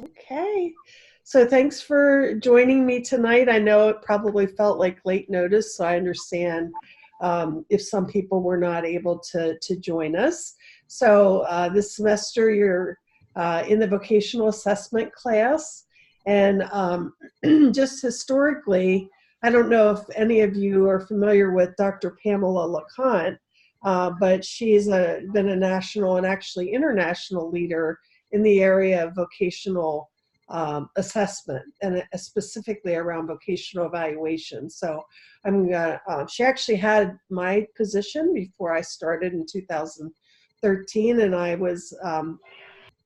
Okay. So thanks for joining me tonight. I know it probably felt like late notice, so I understand if some people were not able to join us. So this semester you're in the vocational assessment class. And just historically, I don't know if any of you are familiar with Dr. Pamela LeConte, but she's been a national and actually international leader in the area of vocational assessment and specifically around vocational evaluation. So she actually had my position before I started in 2013, and I was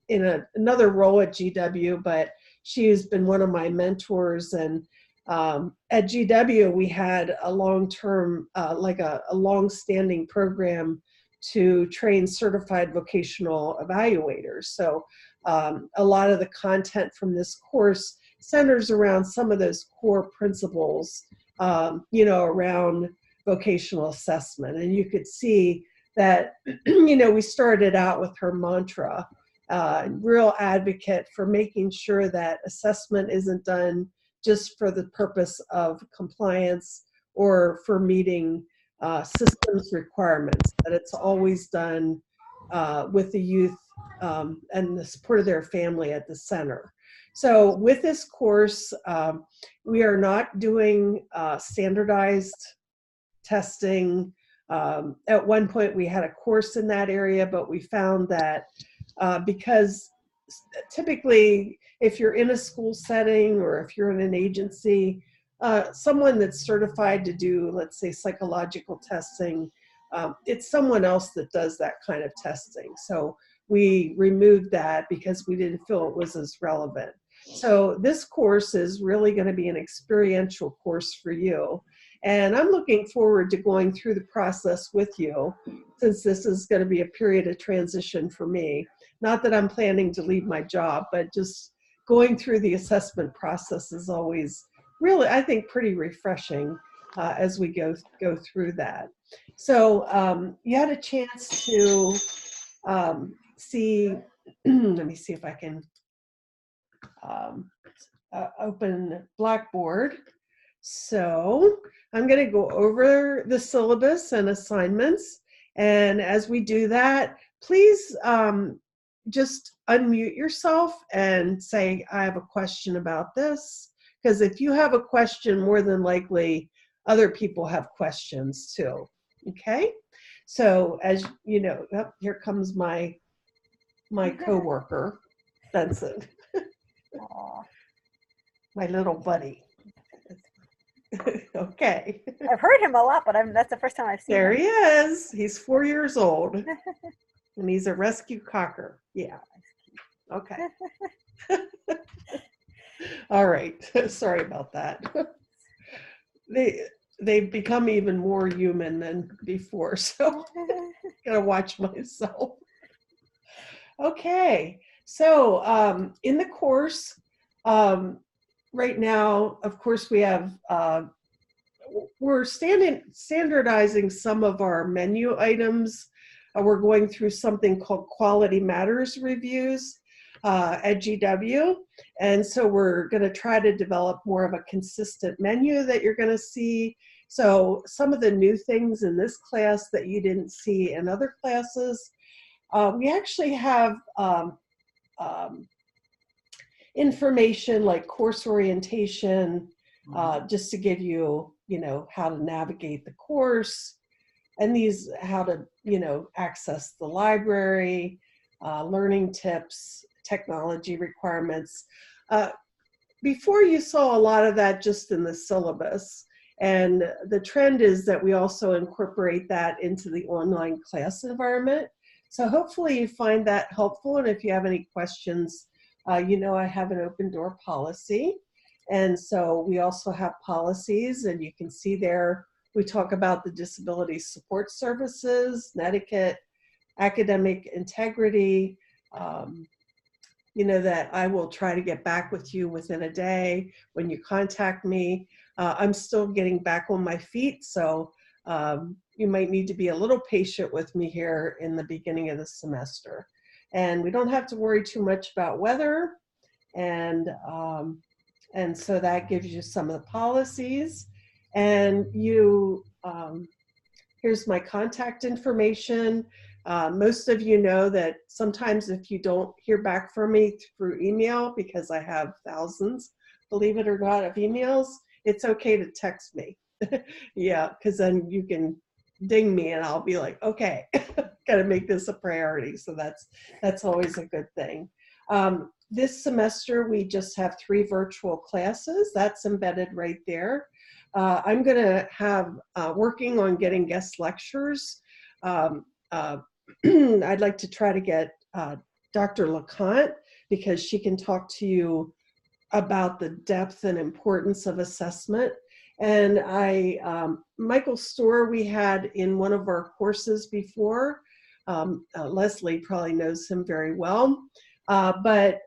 in another role at GW, but she has been one of my mentors. And at GW, we had a long-term, like a long-standing program to train certified vocational evaluators. So a lot of the content from this course centers around some of those core principles, around vocational assessment. And you could see that, we started out with her mantra, real advocate for making sure that assessment isn't done just for the purpose of compliance or for meeting systems requirements, that it's always done with the youth and the support of their family at the center. So with this course, we are not doing standardized testing. At one point we had a course in that area, but we found that because typically if you're in a school setting or if you're in an agency, someone that's certified to do, let's say, psychological testing, it's someone else that does that kind of testing. So we removed that because we didn't feel it was as relevant. So this course is really going to be an experiential course for you. And I'm looking forward to going through the process with you, since this is going to be a period of transition for me. Not that I'm planning to leave my job, but just going through the assessment process is always really, I think, pretty refreshing as we go through that. So you had a chance to see, let me see if I can open Blackboard. So I'm going to go over the syllabus and assignments. And as we do that, please just unmute yourself and say, I have a question about this. Because if you have a question, more than likely other people have questions too. Okay? So as you know, here comes my coworker, Benson. My little buddy. Okay. I've heard him a lot, but that's the first time I've seen him. There he is. He's 4 years old. And he's a rescue cocker. Yeah. Okay. All right. Sorry about that. They've become even more human than before, so gotta watch myself. Okay. So in the course, right now, of course, we have we're standardizing some of our menu items. We're going through something called Quality Matters reviews at GW. And so we're going to try to develop more of a consistent menu that you're going to see. So some of the new things in this class that you didn't see in other classes, we actually have information like course orientation, just to give you, how to navigate the course, and these, how to, access the library, learning tips, technology requirements. Before you saw a lot of that just in the syllabus, and the trend is that we also incorporate that into the online class environment. So hopefully you find that helpful, and if you have any questions, I have an open door policy. And so we also have policies, and you can see there, we talk about the disability support services, etiquette, academic integrity, that I will try to get back with you within a day when you contact me. I'm still getting back on my feet, so you might need to be a little patient with me here in the beginning of the semester. And we don't have to worry too much about weather. and so that gives you some of the policies. And you, here's my contact information. Most of you know that sometimes if you don't hear back from me through email, because I have thousands, believe it or not, of emails, it's okay to text me. Yeah, because then you can ding me and I'll be like, okay, gotta make this a priority. So that's always a good thing. This semester, we just have 3 virtual classes. That's embedded right there. I'm going to have working on getting guest lectures. I'd like to try to get Dr. LeConte, because she can talk to you about the depth and importance of assessment. And Michael Storr, we had in one of our courses before. Leslie probably knows him very well. But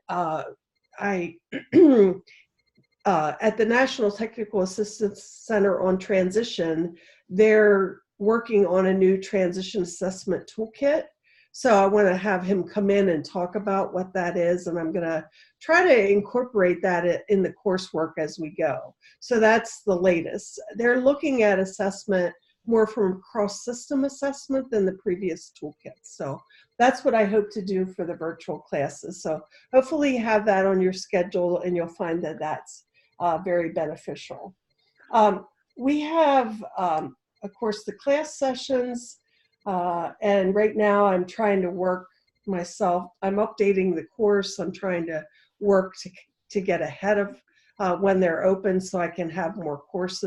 I, at the National Technical Assistance Center on Transition, they're working on a new transition assessment toolkit. So I want to have him come in and talk about what that is, and I'm going to try to incorporate that in the coursework as we go. So that's the latest. They're looking at assessment more from cross-system assessment than the previous toolkit. So that's what I hope to do for the virtual classes. So hopefully you have that on your schedule and you'll find that that's very beneficial. We have, of course, the class sessions, and right now I'm trying to work myself. I'm updating the course. I'm trying to work to get ahead of when they're open so I can have more course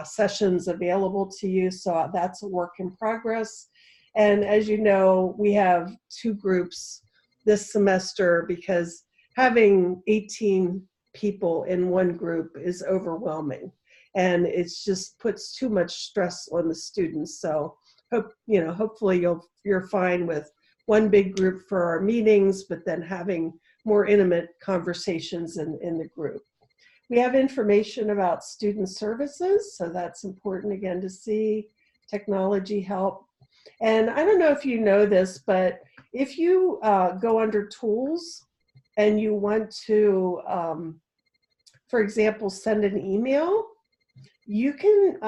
sessions available to you. So that's a work in progress. And as you know, we have 2 groups this semester because having 18 people in one group is overwhelming, and it's just puts too much stress on the students. So hopefully you're fine with one big group for our meetings, but then having more intimate conversations in the group. We have information about student services, so that's important again to see. Technology help. And I don't know if you know this, but if you go under tools and you want to, for example, send an email, you can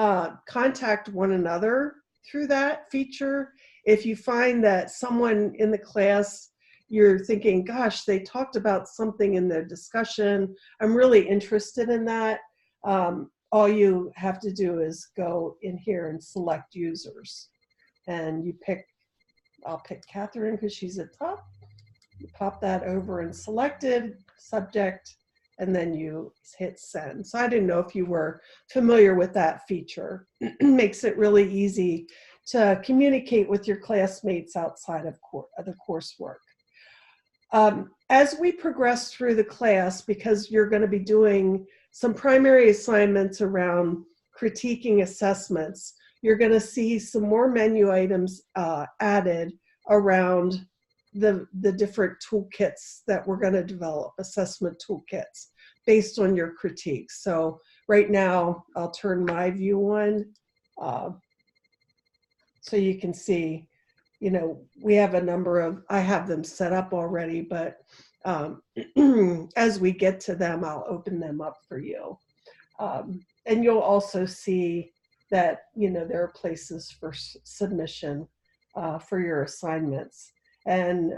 contact one another through that feature. If you find that someone in the class, you're thinking, gosh, they talked about something in the discussion, I'm really interested in that. All you have to do is go in here and select users. And you pick, I'll pick Catherine because she's at top. You pop that over and selected, subject, and then you hit send. So I didn't know if you were familiar with that feature. Makes it really easy to communicate with your classmates outside of the coursework. As we progress through the class, because you're going to be doing some primary assignments around critiquing assessments, you're going to see some more menu items added around the different toolkits that we're going to develop, assessment toolkits based on your critiques. So right now, I'll turn my view on so you can see, we have a number of, I have them set up already, but as we get to them, I'll open them up for you. And you'll also see that, there are places for submission for your assignments. And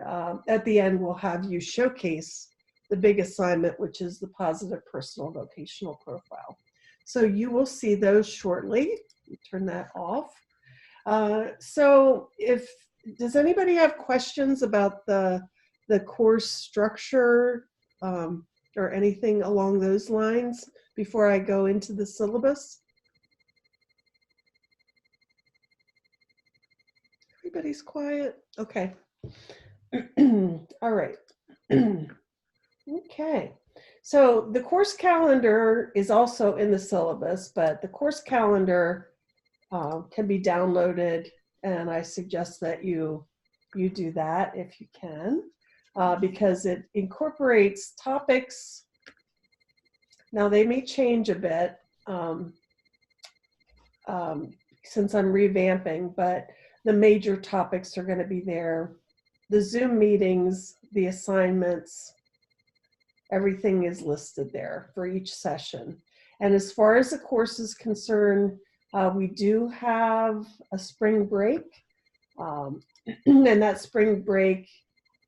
at the end, we'll have you showcase the big assignment, which is the positive personal vocational profile. So you will see those shortly. Turn that off. So does anybody have questions about the course structure or anything along those lines before I go into the syllabus? Everybody's quiet. Okay. All right. Okay. So the course calendar is also in the syllabus, but the course calendar can be downloaded, and I suggest that you do that if you can, because it incorporates topics. Now they may change a bit since I'm revamping, but the major topics are going to be there. The Zoom meetings, the assignments, Everything is listed there for each session. And as far as the course is concerned, we do have a spring break. And that spring break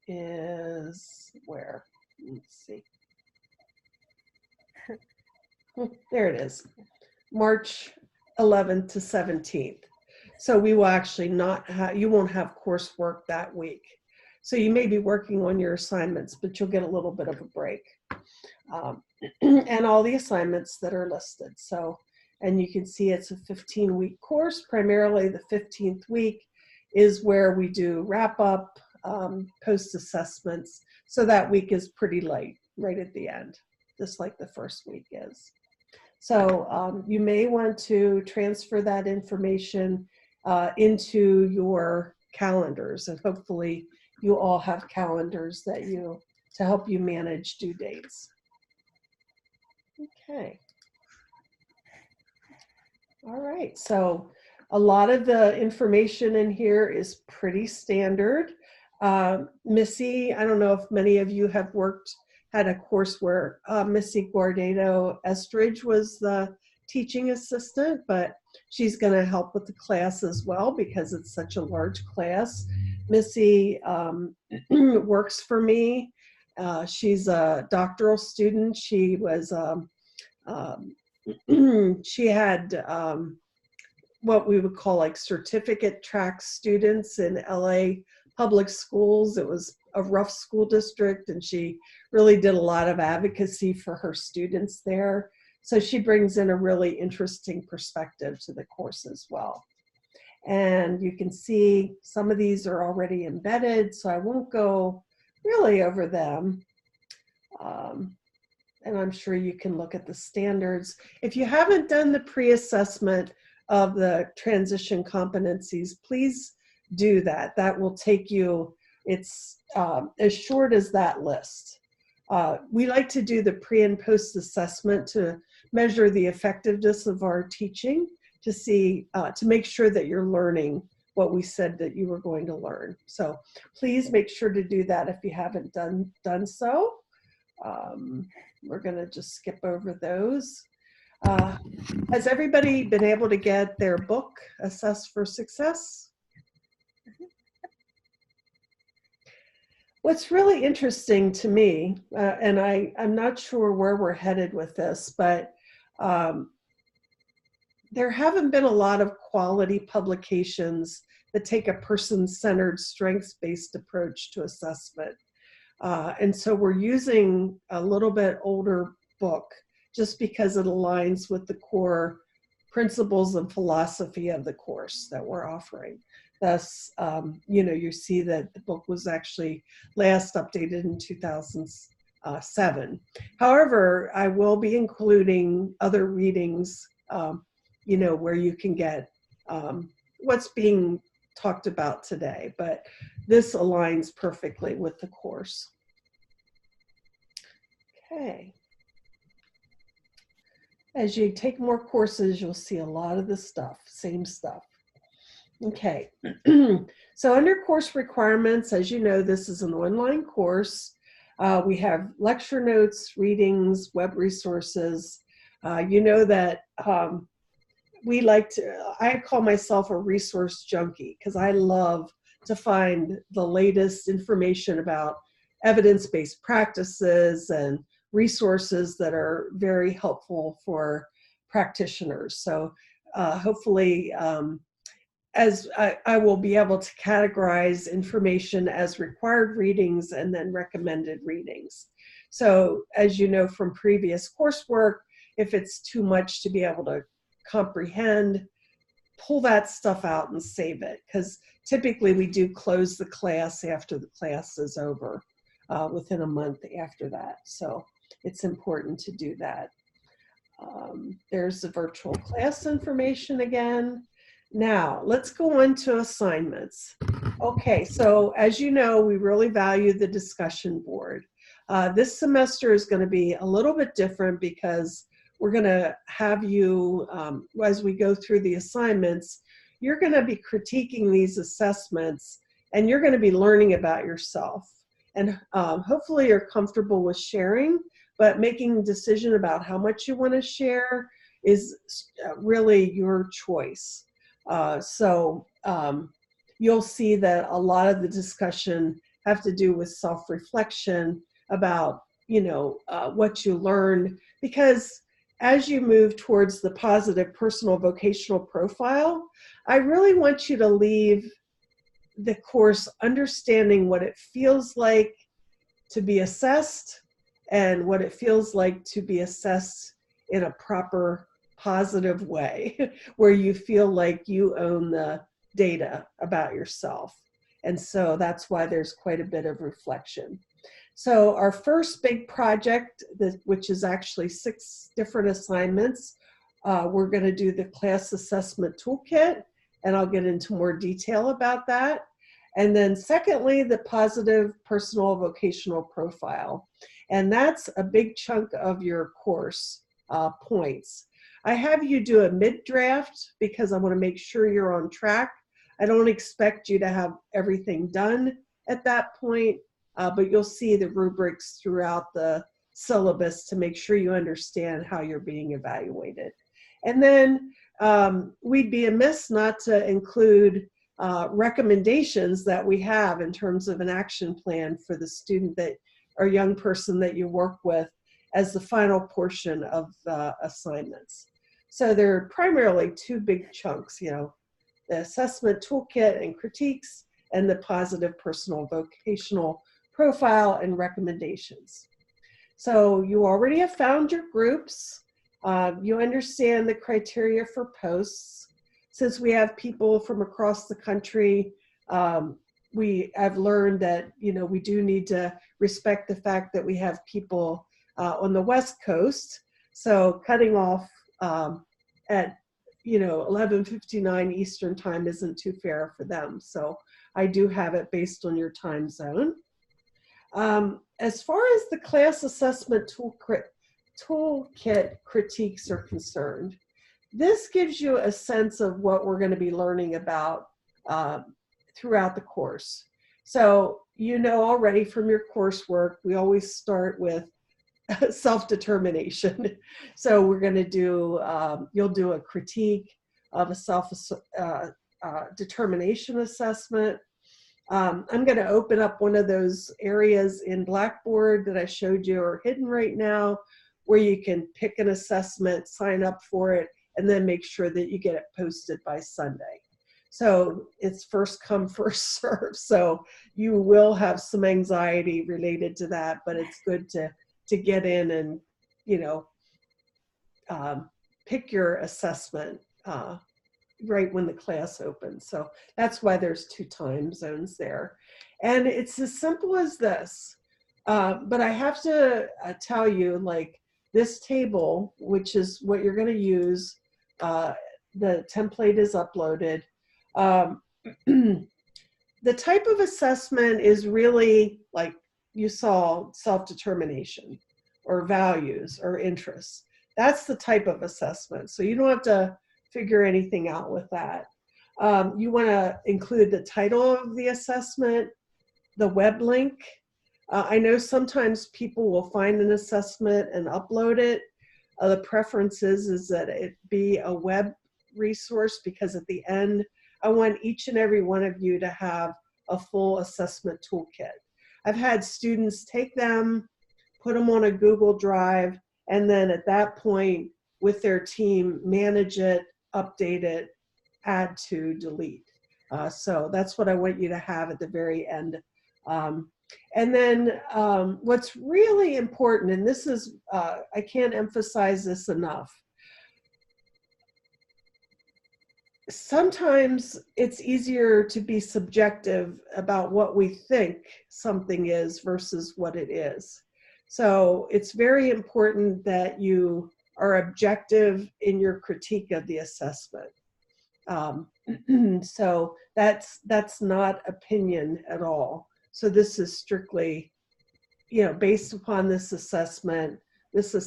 is where? Let's see. There it is. March 11th to 17th. So we will actually not have, you won't have coursework that week. So you may be working on your assignments, but you'll get a little bit of a break. And all the assignments that are listed. So, and you can see it's a 15-week course. Primarily the 15th week is where we do wrap up, post assessments. So that week is pretty light right at the end, just like the first week is. So you may want to transfer that information into your calendars, and hopefully you all have calendars that to help you manage due dates. Okay. All right, so a lot of the information in here is pretty standard. Missy, I don't know if many of you have had a course where Missy Guardado Estridge was the teaching assistant, but she's going to help with the class as well because it's such a large class. Missy works for me. She's a doctoral student. She was, she had what we would call like certificate track students in LA public schools. It was a rough school district, and she really did a lot of advocacy for her students there. So she brings in a really interesting perspective to the course as well. And you can see some of these are already embedded, so I won't go really over them. And I'm sure you can look at the standards. If you haven't done the pre-assessment of the transition competencies, please do that. That will take you, it's as short as that list. We like to do the pre and post assessment to measure the effectiveness of our teaching, to see, to make sure that you're learning what we said that you were going to learn. So please make sure to do that if you haven't done so. We're going to just skip over those. Has everybody been able to get their book, Assess for Success? What's really interesting to me, and I'm not sure where we're headed with this, but there haven't been a lot of quality publications that take a person-centered, strengths-based approach to assessment. And so we're using a little bit older book just because it aligns with the core principles and philosophy of the course that we're offering. Thus, you see that the book was actually last updated in 2007. However, I will be including other readings, where you can get what's being talked about today, but this aligns perfectly with the course. Okay. As you take more courses, you'll see a lot of the stuff, same stuff. Okay, so under course requirements, as you know, this is an online course. We have lecture notes, readings, web resources. You know that I call myself a resource junkie because I love to find the latest information about evidence-based practices and resources that are very helpful for practitioners. So hopefully, as I will be able to categorize information as required readings and then recommended readings. So as you know from previous coursework, if it's too much to be able to comprehend, pull that stuff out and save it, because typically we do close the class after the class is over, within a month after that. So it's important to do that. There's the virtual class information again. Now, let's go on to assignments. Okay, so as you know, we really value the discussion board. This semester is going to be a little bit different because we're going to have you, as we go through the assignments, you're going to be critiquing these assessments and you're going to be learning about yourself. And hopefully you're comfortable with sharing, but making a decision about how much you want to share is really your choice. You'll see that a lot of the discussion have to do with self-reflection about, what you learned, because as you move towards the positive personal vocational profile, I really want you to leave the course understanding what it feels like to be assessed and what it feels like to be assessed in a proper, positive way, where you feel like you own the data about yourself. And so that's why there's quite a bit of reflection. So our first big project, which is actually 6 different assignments, we're going to do the class assessment toolkit, and I'll get into more detail about that. And then secondly, the positive personal vocational profile. And that's a big chunk of your course points. I have you do a mid-draft because I want to make sure you're on track. I don't expect you to have everything done at that point, but you'll see the rubrics throughout the syllabus to make sure you understand how you're being evaluated. And then we'd be amiss not to include recommendations that we have in terms of an action plan for the student that or young person that you work with as the final portion of the assignments. So there are primarily 2 big chunks, the assessment toolkit and critiques, and the positive personal vocational profile and recommendations. So you already have found your groups. You understand the criteria for posts. Since we have people from across the country, I've learned that, we do need to respect the fact that we have people on the West Coast. So cutting off at 11:59 Eastern time isn't too fair for them. So I do have it based on your time zone. As far as the class assessment toolkit critiques are concerned, this gives you a sense of what we're going to be learning about throughout the course. So already from your coursework, we always start with self-determination. So we're going to do, you'll do a critique of a self-determination assessment. I'm going to open up one of those areas in Blackboard that I showed you are hidden right now, where you can pick an assessment, sign up for it, and then make sure that you get it posted by Sunday. So it's first come, first serve. So you will have some anxiety related to that, but it's good to get in and, pick your assessment right when the class opens. So that's why there's 2 time zones there. And it's as simple as this. But I have to tell you, like, this table, which is what you're going to use, the template is uploaded. The type of assessment is really, like you saw, self-determination or values or interests. That's the type of assessment. So you don't have to figure anything out with that. You want to include the title of the assessment, the web link. I know sometimes people will find an assessment and upload it. The preference is that it be a web resource, because at the end, I want each and every one of you to have a full assessment toolkit. I've had students take them, put them on a Google Drive, and then at that point with their team, manage it, update it, add to, delete. So that's what I want you to have at the very end. And then what's really important, and this is, I can't emphasize this enough, sometimes it's easier to be subjective about what we think something is versus what it is. So it's very important that you are objective in your critique of the assessment. So that's not opinion at all. So this is strictly, based upon this assessment, has,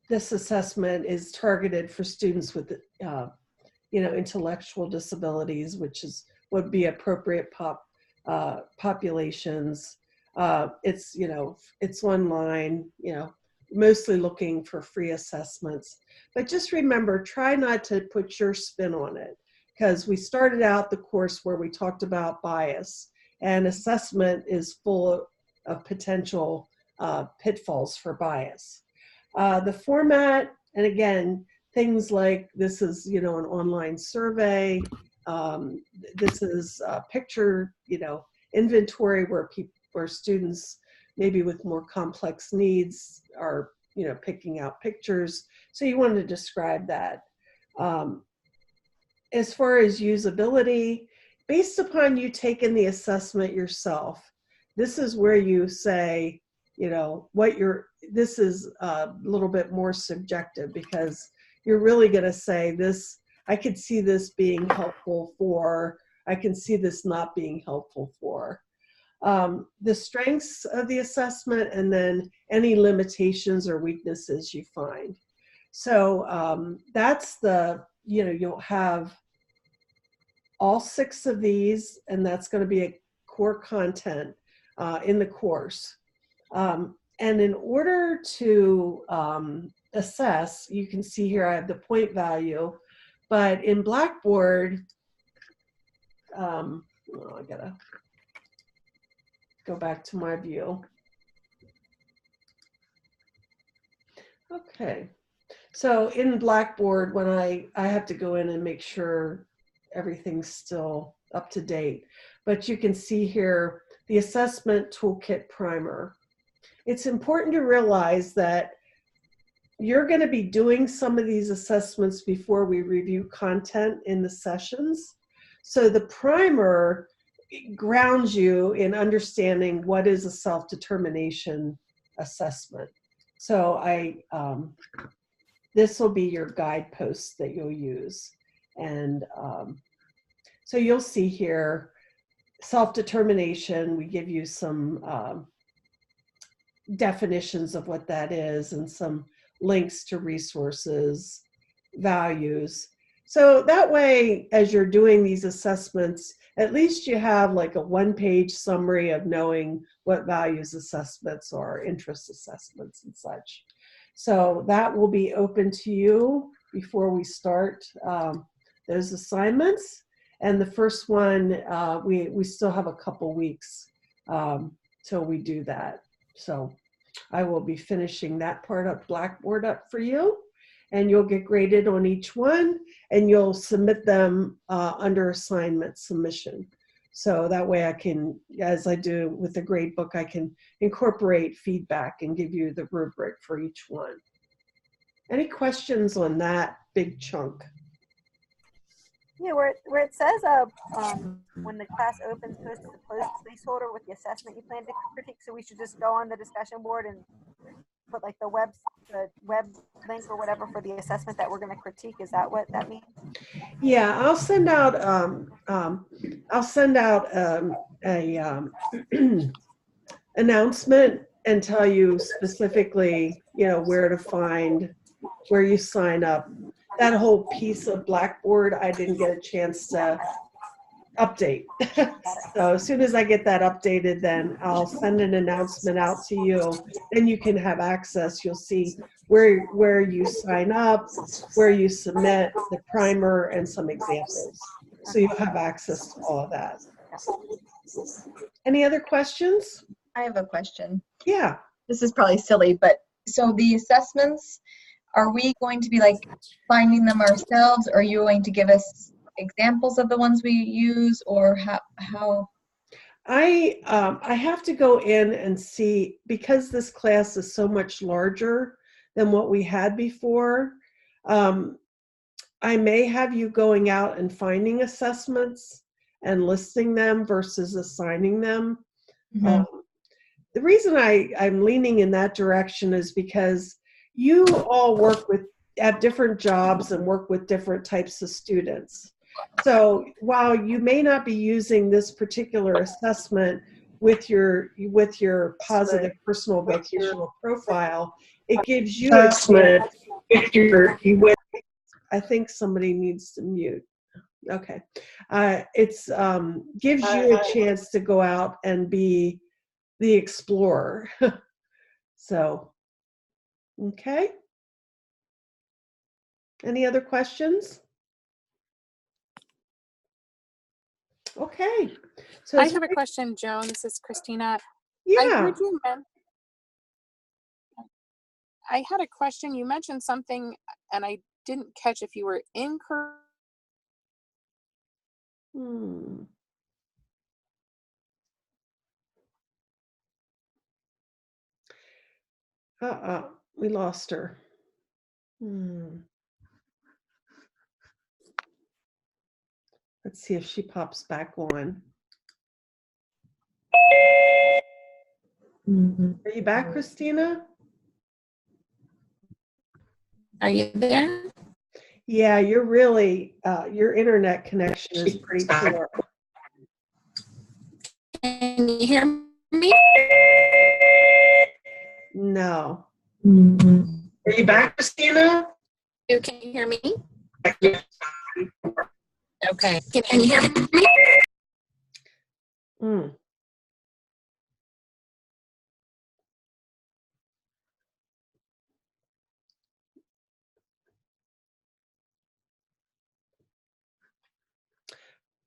this assessment is targeted for students with, intellectual disabilities, which would be appropriate populations. It's, it's online, mostly looking for free assessments. But just remember, try not to put your spin on it, because we started out the course where we talked about bias, and assessment is full of potential pitfalls for bias. The format, and again, things like this is, an online survey. This is a picture, inventory where students maybe with more complex needs are, picking out pictures. So you want to describe that. As far as usability, based upon you taking the assessment yourself, this is where you say, this is a little bit more subjective, because you're really going to say this, I could see this being helpful for, I can see this not being helpful for. The strengths of the assessment, and then any limitations or weaknesses you find. So that's you'll have all 6 of these, and that's going to be a core content in the course. And in order to assess, you can see here I have the point value, but in Blackboard, I gotta go back to my view. Okay, so in Blackboard, when I have to go in and make sure everything's still up to date, but you can see here the assessment toolkit primer. It's important to realize that you're going to be doing some of these assessments before we review content in the sessions. So the primer grounds you in understanding what is a self-determination assessment. So this will be your guideposts that you'll use. And so you'll see here, self-determination, we give you some definitions of what that is and some links to resources, values. So that way, as you're doing these assessments, at least you have like a 1-page summary of knowing what values assessments are, interest assessments and such. So that will be open to you before we start those assignments. And the first one, we still have a couple weeks till we do that. So I will be finishing that part of Blackboard up for you, and you'll get graded on each one, and you'll submit them under assignment submission. So that way I can, as I do with the grade book, I can incorporate feedback and give you the rubric for each one. Any questions on that big chunk? Yeah, where it says when the class opens, post a placeholder with the assessment you plan to critique. So we should just go on the discussion board and put like the web link or whatever for the assessment that we're going to critique. Is that what that means? Yeah, I'll send out a announcement and tell you specifically, where to find, where you sign up. That whole piece of Blackboard, I didn't get a chance to update. So as soon as I get that updated, then I'll send an announcement out to you. Then you can have access. You'll see where you sign up, where you submit the primer, and some examples. So you'll have access to all of that. Any other questions? I have a question. Yeah. This is probably silly, but so the assessments, are we going to be like finding them ourselves, or are you going to give us examples of the ones we use, or how? I have to go in and see, because this class is so much larger than what we had before. I may have you going out and finding assessments and listing them versus assigning them. Mm-hmm. The reason I'm leaning in that direction is because you all have different jobs and work with different types of students. So while you may not be using this particular assessment with your positive personal vocational profile, it gives you a chance. I think somebody needs to mute. Okay. It's gives you a chance to go out and be the explorer. So, okay. Any other questions? Okay. So I it's have a question, Joan. This is Christina. I yeah. heard you I had a question. You mentioned something and I didn't catch if you were incorrect. Hmm. We lost her. Hmm. Let's see if she pops back on. Are you back, Christina? Are you there? Yeah, you're really, your internet connection is pretty poor. Can you hear me? No. Are you back, Christina? Can you hear me? Okay. Can you hear me? Hmm.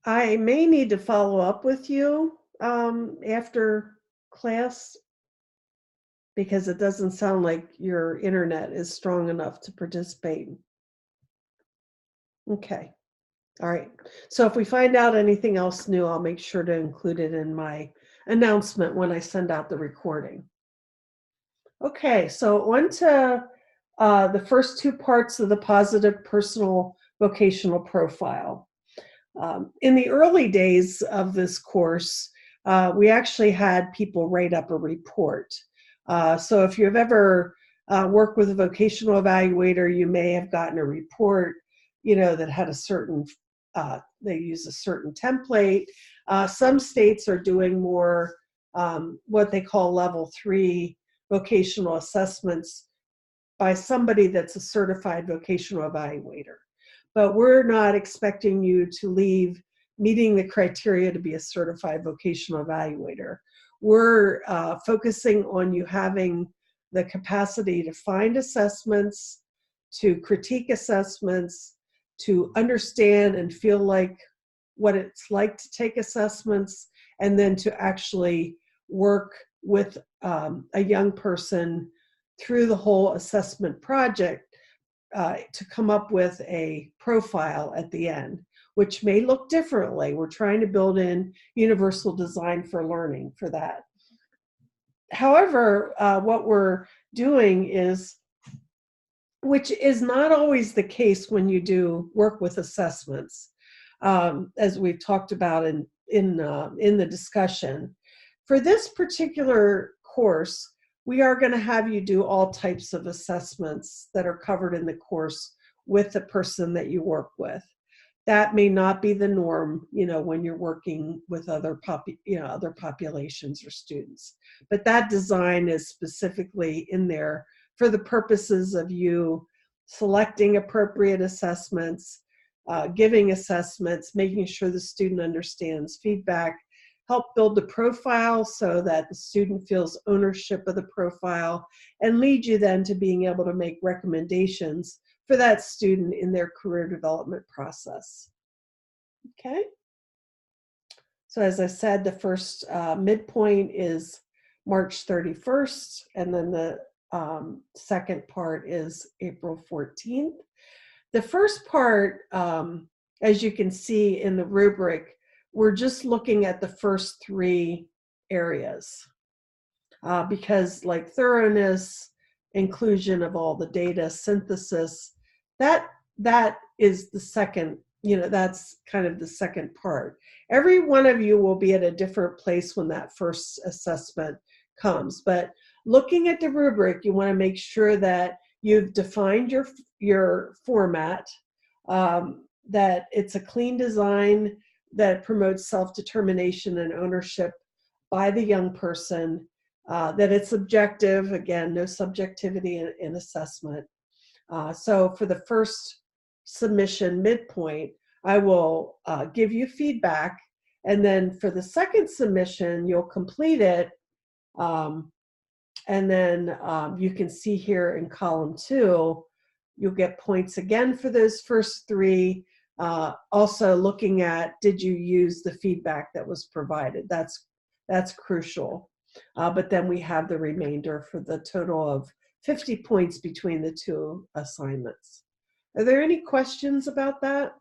I may need to follow up with you after class because it doesn't sound like your internet is strong enough to participate. Okay. All right. So if we find out anything else new, I'll make sure to include it in my announcement when I send out the recording. Okay, so on to the first two parts of the positive personal vocational profile. In the early days of this course, we actually had people write up a report. So if you've ever worked with a vocational evaluator, you may have gotten a report, that had a certain, they use a certain template. Some states are doing more what they call level 3 vocational assessments by somebody that's a certified vocational evaluator. But we're not expecting you to leave meeting the criteria to be a certified vocational evaluator. We're focusing on you having the capacity to find assessments, to critique assessments, to understand and feel like what it's like to take assessments, and then to actually work with a young person through the whole assessment project to come up with a profile at the end, which may look differently. We're trying to build in universal design for learning for that. However, what we're doing is, which is not always the case when you do work with assessments, as we've talked about in the discussion. For this particular course, we are going to have you do all types of assessments that are covered in the course with the person that you work with. That may not be the norm, when you're working with other populations or students. But that design is specifically in there for the purposes of you selecting appropriate assessments, giving assessments, making sure the student understands feedback, help build the profile so that the student feels ownership of the profile, and lead you then to being able to make recommendations for that student in their career development process. Okay. So as I said, the first midpoint is March 31st, and then the second part is April 14th. The first part, as you can see in the rubric, we're just looking at the first 3 areas because like thoroughness, inclusion of all the data, synthesis, that is the second, that's kind of the second part. Every one of you will be at a different place when that first assessment comes, but looking at the rubric, you want to make sure that you've defined your format, that it's a clean design that promotes self-determination and ownership by the young person, that it's objective, again, no subjectivity in assessment. So for the first submission midpoint, I will give you feedback. And then for the second submission, you'll complete it. And then you can see here in column 2, you'll get points again for those first 3. Also looking at, did you use the feedback that was provided? That's crucial. But then we have the remainder for the total of 50 points between the 2 assignments. Are there any questions about that?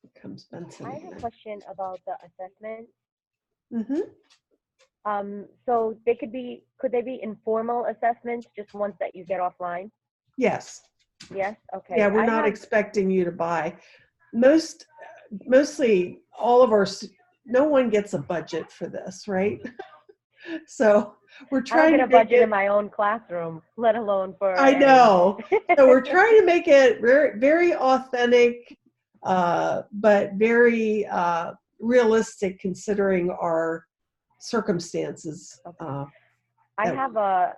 Here comes Benson. I have a question about the assessment. Mm-hmm. So could they be informal assessments, just ones that you get offline? Yes. Yes. Okay. Yeah, we're not expecting you to buy. Mostly all of our, no one gets a budget for this, right? So we're I don't trying get to a make budget it, in my own classroom, let alone for. I know. So we're trying to make it very, very authentic, but very realistic considering our circumstances. Okay. I have a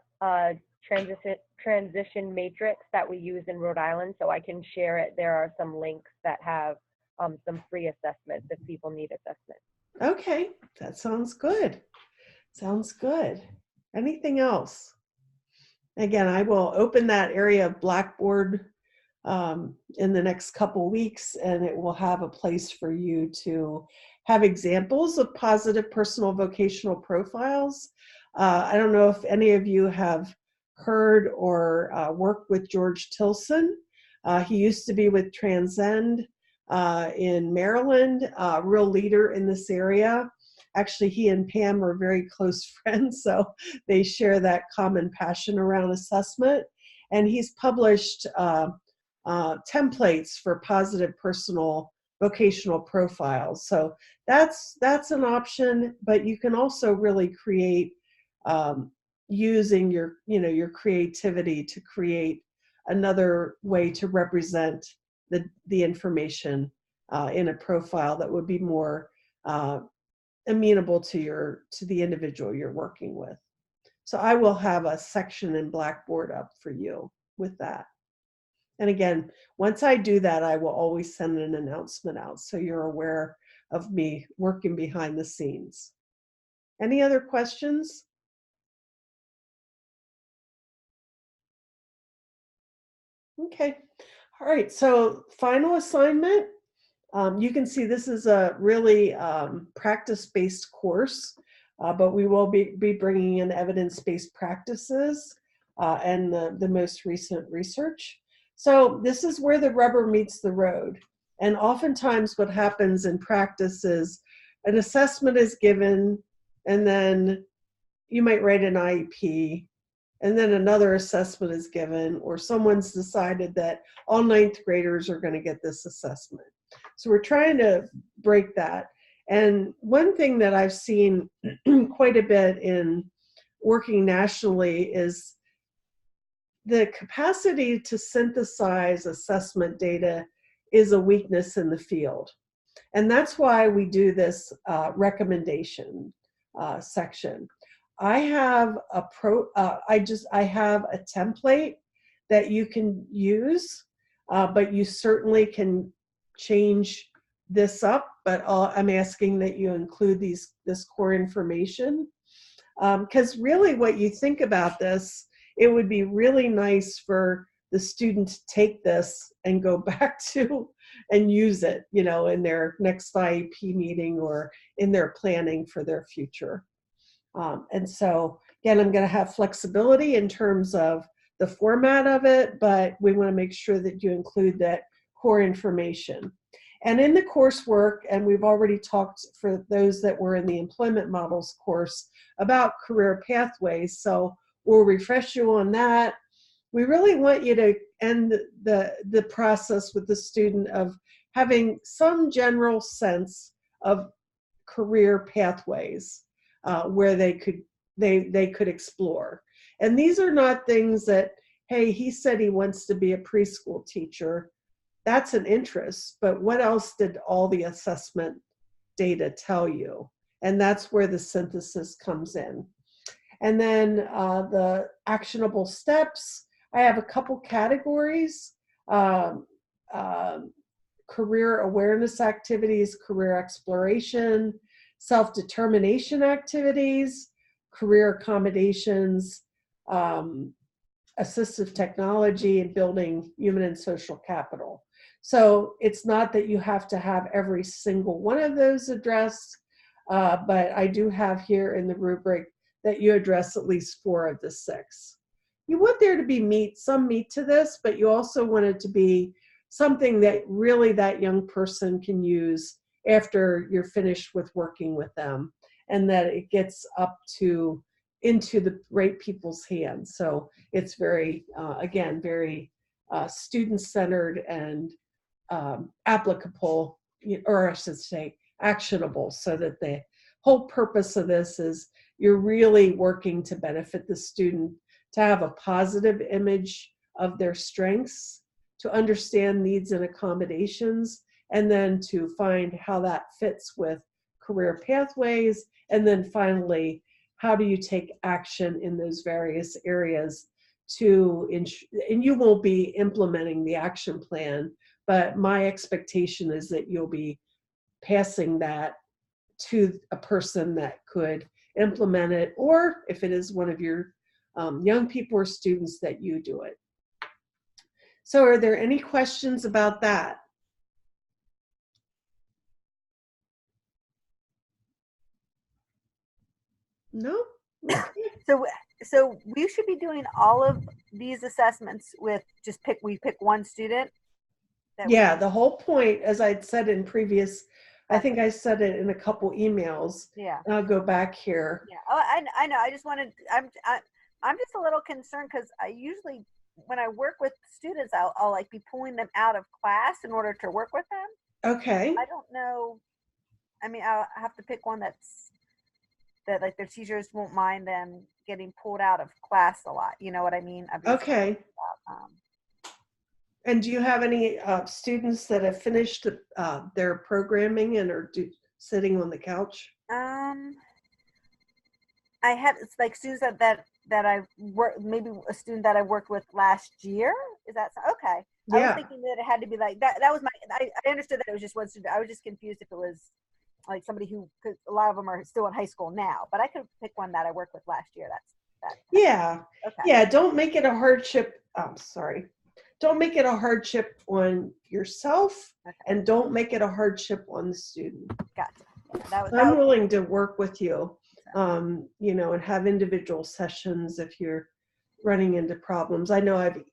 transition matrix that we use in Rhode Island, so I can share it. There are some links that have some free assessments if people need assessment. Okay, that sounds good. Sounds good. Anything else? Again, I will open that area of Blackboard in the next couple weeks, and it will have a place for you to have examples of positive personal vocational profiles. I don't know if any of you have heard or worked with George Tilson. He used to be with Transcend in Maryland, a real leader in this area. Actually, he and Pam are very close friends, so they share that common passion around assessment. And he's published templates for positive personal vocational profiles. So that's an option, but you can also really create using your creativity to create another way to represent the information in a profile that would be more amenable to the individual you're working with. So I will have a section in Blackboard up for you with that. And again, once I do that, I will always send an announcement out so you're aware of me working behind the scenes. Any other questions? Okay. All right. So final assignment. You can see this is a really practice-based course, but we will be bringing in evidence-based practices and the most recent research. So this is where the rubber meets the road. And oftentimes what happens in practice is an assessment is given, and then you might write an IEP, and then another assessment is given, or someone's decided that all 9th graders are going to get this assessment. So we're trying to break that. And one thing that I've seen quite a bit in working nationally is the capacity to synthesize assessment data is a weakness in the field. And that's why we do this recommendation section. I have I have a template that you can use, but you certainly can change this up, but I'm asking that you include this core information. Because really what you think about this, it would be really nice for the student to take this and go back to and use it, in their next IEP meeting or in their planning for their future. And so again, I'm going to have flexibility in terms of the format of it, but we want to make sure that you include that core information. And in the coursework, and we've already talked for those that were in the employment models course about career pathways, so we'll refresh you on that. We really want you to end the process with the student of having some general sense of career pathways where they could explore. And these are not things that, hey, he said he wants to be a preschool teacher. That's an interest, but what else did all the assessment data tell you? And that's where the synthesis comes in. And then the actionable steps, I have a couple categories. career awareness activities, career exploration, self-determination activities, career accommodations, assistive technology, and building human and social capital. So it's not that you have to have every single one of those addressed, but I do have here in the rubric that you address at least 4 of the 6. You want there to be some meat to this, but you also want it to be something that really that young person can use after you're finished with working with them, and that it gets up into the right people's hands. So it's very, again, very student-centered and applicable, or I should say actionable, so that the whole purpose of this is you're really working to benefit the student, to have a positive image of their strengths, to understand needs and accommodations, and then to find how that fits with career pathways, and then finally, how do you take action in those various areas to and you won't be implementing the action plan, but my expectation is that you'll be passing that to a person that could implement it, or if it is one of your young people or students, that you do it. So are there any questions about that? No? So we should be doing all of these assessments with we pick one student. Yeah, the whole point, as I'd said in previous, I think I said it in a couple emails. Yeah. I'll go back here. Yeah. Oh, I know. I just wanted. I'm just a little concerned because I usually, when I work with students, I'll like be pulling them out of class in order to work with them. Okay. I don't know. I mean, I'll have to pick one that like their teachers won't mind them getting pulled out of class a lot. You know what I mean? Okay. And do you have any students that have finished their programming and are sitting on the couch? I have, it's like students that I work, maybe a student that I worked with last year. Is that okay? Yeah. I was thinking that it had to be like that. That was I understood that it was just one student. I was just confused if it was like somebody who, because a lot of them are still in high school now, but I could pick one that I worked with last year. Yeah. Okay. Yeah. Don't make it a hardship. Sorry. Don't make it a hardship on yourself, and don't make it a hardship on the student. Gotcha. I'm willing to work with you, you know, and have individual sessions if you're running into problems. I know I've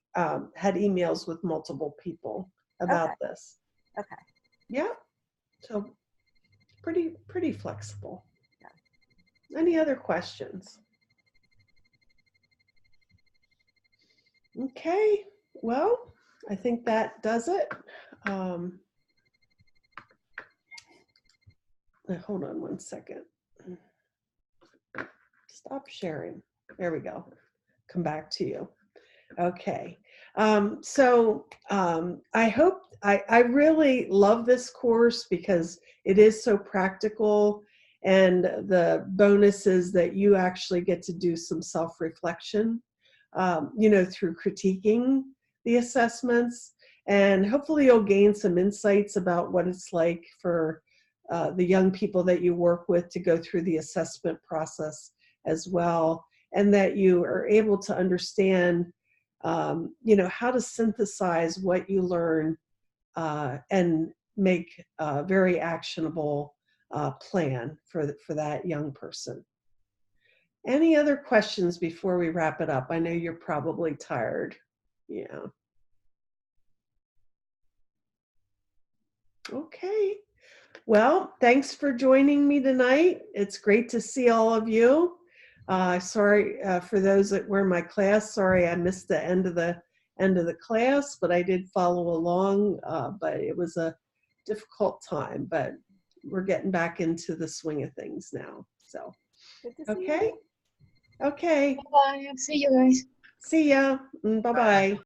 had emails with multiple people about this. Okay. Yeah. So pretty flexible. Yeah. Any other questions? Okay. Well, I think that does it. Hold on one second. Stop sharing. There we go. Come back to you. Okay. I hope, I really love this course because it is so practical, and the bonus is that you actually get to do some self-reflection, you know, through critiquing the assessments, and hopefully you'll gain some insights about what it's like for the young people that you work with to go through the assessment process as well, and that you are able to understand, you know, how to synthesize what you learn and make a very actionable plan for that young person. Any other questions before we wrap it up? I know you're probably tired. Yeah. Okay. Well, thanks for joining me tonight. It's great to see all of you. Sorry for those that were in my class. Sorry I missed the end of the class, but I did follow along. But it was a difficult time. But we're getting back into the swing of things now. So, okay. Okay. Bye. See you guys. See ya. Bye-bye.